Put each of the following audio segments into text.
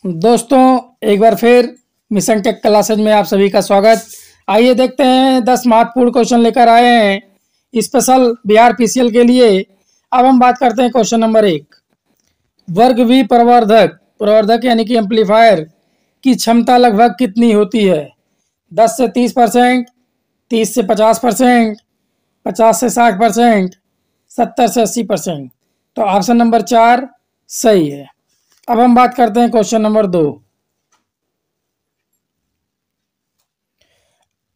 दोस्तों, एक बार फिर मिशन टेक क्लासेज में आप सभी का स्वागत। आइए देखते हैं 10 महत्वपूर्ण क्वेश्चन लेकर आए हैं स्पेशल बिहार पीसीएल के लिए। अब हम बात करते हैं क्वेश्चन नंबर 1। वर्ग वी प्रवर्धक प्रवर्धक यानी कि एम्पलीफायर की क्षमता लगभग कितनी होती है? 10 से 30%, 30 से 50%, 50 से 60%, 70 से 80%। तो ऑप्शन नंबर 4 सही है। अब हम बात करते हैं क्वेश्चन नंबर 2।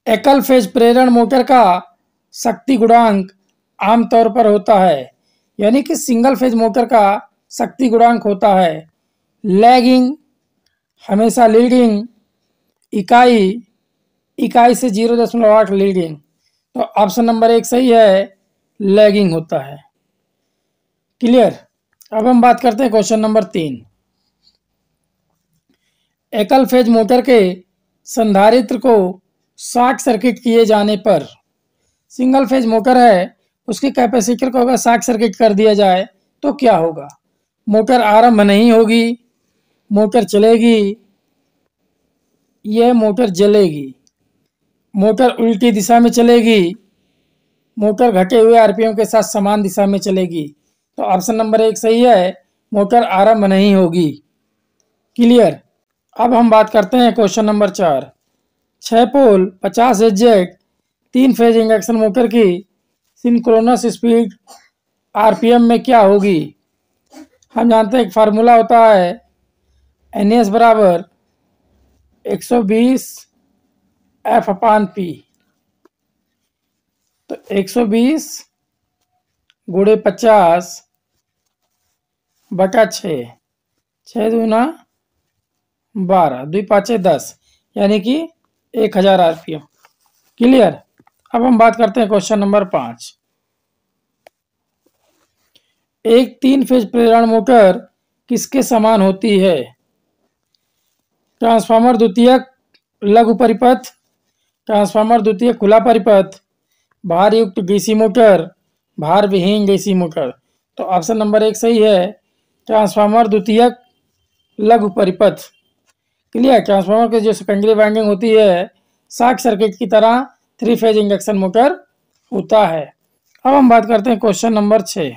एकल फेज प्रेरण मोटर का शक्ति गुणांक आमतौर पर होता है, यानी कि सिंगल फेज मोटर का शक्ति गुणांक होता है लैगिंग, हमेशा लीडिंग, इकाई, इकाई से 0.8 लीडिंग। तो ऑप्शन नंबर 1 सही है, लैगिंग होता है। क्लियर। अब हम बात करते हैं क्वेश्चन नंबर 3। एकल फेज मोटर के संधारित्र को शॉर्ट सर्किट किए जाने पर, सिंगल फेज मोटर है उसके कैपेसिटर को अगर शॉर्ट सर्किट कर दिया जाए तो क्या होगा? मोटर आरंभ नहीं होगी, मोटर चलेगी, यह मोटर जलेगी, मोटर उल्टी दिशा में चलेगी, मोटर घटे हुए आरपीएम के साथ समान दिशा में चलेगी। तो ऑप्शन नंबर 1 सही है, मोटर आरंभ नहीं होगी। क्लियर। अब हम बात करते हैं क्वेश्चन नंबर 4। 6 पोल 50 एग्जैक्ट 3 फेज इंडक्शन मोटर की सिंक्रोनस स्पीड आरपीएम में क्या होगी? हम जानते हैं एक फार्मूला होता है NS बराबर 120 F/P। तो 120 गुणे 50 बटा 6, 6 दूना 12, 2 पाँचे 10, यानी कि 1000 आरपीएम। क्लियर। अब हम बात करते हैं क्वेश्चन नंबर 5। एक 3 फेज प्रेरण मोटर किसके समान होती है? ट्रांसफार्मर द्वितीयक लघु परिपथ, ट्रांसफार्मर द्वितीयक खुला परिपथ, भार युक्त डीसी मोटर, भार विहीन डीसी मोटर। तो ऑप्शन नंबर 1 सही है, ट्रांसफार्मर द्वितीयक लघु परिपथ। क्लियर। ट्रांसफार्मर की जो सेकेंडरी वाइंडिंग होती है शॉर्ट सर्किट की तरह 3 फेज इंडक्शन मोटर होता है। अब हम बात करते हैं क्वेश्चन नंबर 6।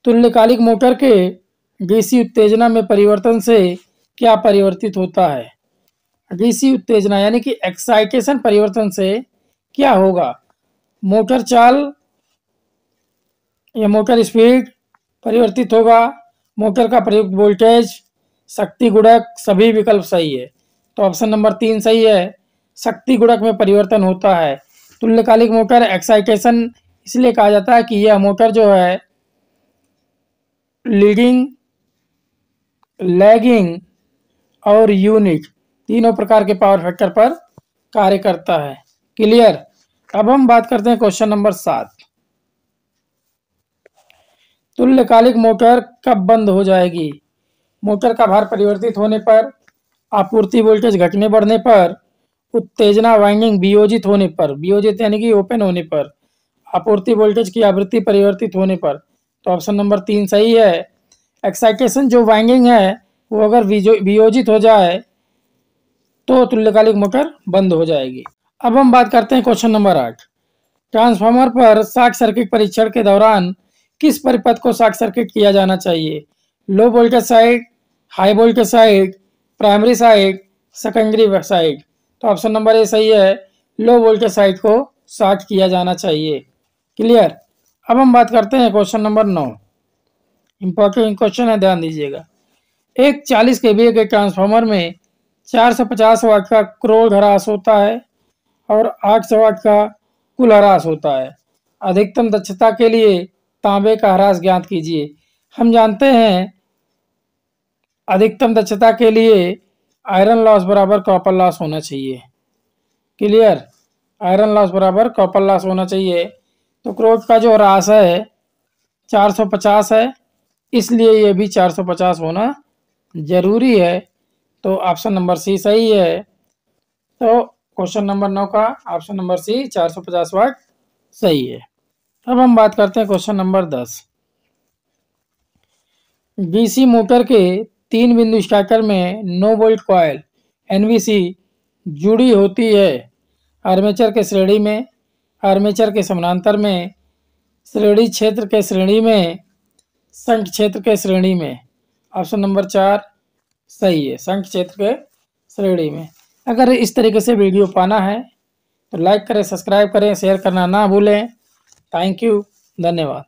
तुल्यकालिक मोटर के डीसी उत्तेजना में परिवर्तन से क्या परिवर्तित होता है? डीसी उत्तेजना यानी कि एक्साइटेशन परिवर्तन से क्या होगा? मोटर चाल या मोटर स्पीड परिवर्तित होगा, मोटर का प्रयुक्त वोल्टेज, शक्ति गुणक, सभी विकल्प सही है। तो ऑप्शन नंबर 3 सही है, शक्ति गुणक में परिवर्तन होता है। तुल्यकालिक मोटर एक्साइटेशन इसलिए कहा जाता है कि यह मोटर जो है लीडिंग, लैगिंग और यूनिट तीनों प्रकार के पावर फैक्टर पर कार्य करता है। क्लियर। अब हम बात करते हैं क्वेश्चन नंबर 7। तुल्यकालिक मोटर कब बंद हो जाएगी? मोटर का भार परिवर्तित होने पर, आपूर्ति वोल्टेज घटने बढ़ने पर, उत्तेजना वाइंडिंग वियोजित होने पर, वियोजित यानी कि ओपन होने पर, आपूर्ति वोल्टेज की आवृत्ति परिवर्तित होने पर। तो ऑप्शन नंबर 3 सही है। एक्साइटेशन जो वाइंडिंग है वो अगर वियोजित हो जाए तो तुल्यकालिक मोटर बंद हो जाएगी। अब हम बात करते हैं क्वेश्चन नंबर 8। ट्रांसफार्मर पर शॉर्ट सर्किट परीक्षण के दौरान किस परिपथ को शॉर्ट सर्किट किया जाना चाहिए? Low voltage side, high voltage side, primary side, secondary side. तो ऑप्शन नंबर ए सही है, लो वोल्टेज साइड को शॉर्ट किया जाना चाहिए। क्लियर। अब हम बात करते हैं क्वेश्चन नंबर 9। इंपॉर्टेंट क्वेश्चन है, ध्यान दीजिएगा। एक 40 kVA के ट्रांसफार्मर में 450 वाट का क्रोध ह्रास होता है और 800 वाट का कुल ह्रास होता है। अधिकतम दक्षता के लिए तांबे का ह्रास ज्ञात कीजिए। हम जानते हैं अधिकतम दक्षता के लिए आयरन लॉस बराबर कॉपर लॉस होना चाहिए। क्लियर। आयरन लॉस बराबर कॉपर लॉस होना चाहिए। तो क्रोध का जो ह्रास है 450 है, इसलिए ये भी 450 होना जरूरी है। तो ऑप्शन नंबर सी सही है। तो क्वेश्चन नंबर 9 का ऑप्शन नंबर सी 450 वाट सही है। अब हम बात करते हैं क्वेश्चन नंबर 10। डीसी मोटर के 3 बिंदु स्टार्टर में 9 वोल्ट कॉइल एनवीसी जुड़ी होती है। आर्मेचर के श्रेणी में, आर्मेचर के समानांतर में, श्रेणी क्षेत्र के श्रेणी में, शंट क्षेत्र के श्रेणी में। ऑप्शन नंबर 4 सही है, शंट क्षेत्र के श्रेणी में। अगर इस तरीके से वीडियो पाना है तो लाइक करें, सब्सक्राइब करें, शेयर करना ना भूलें। थैंक यू, धन्यवाद।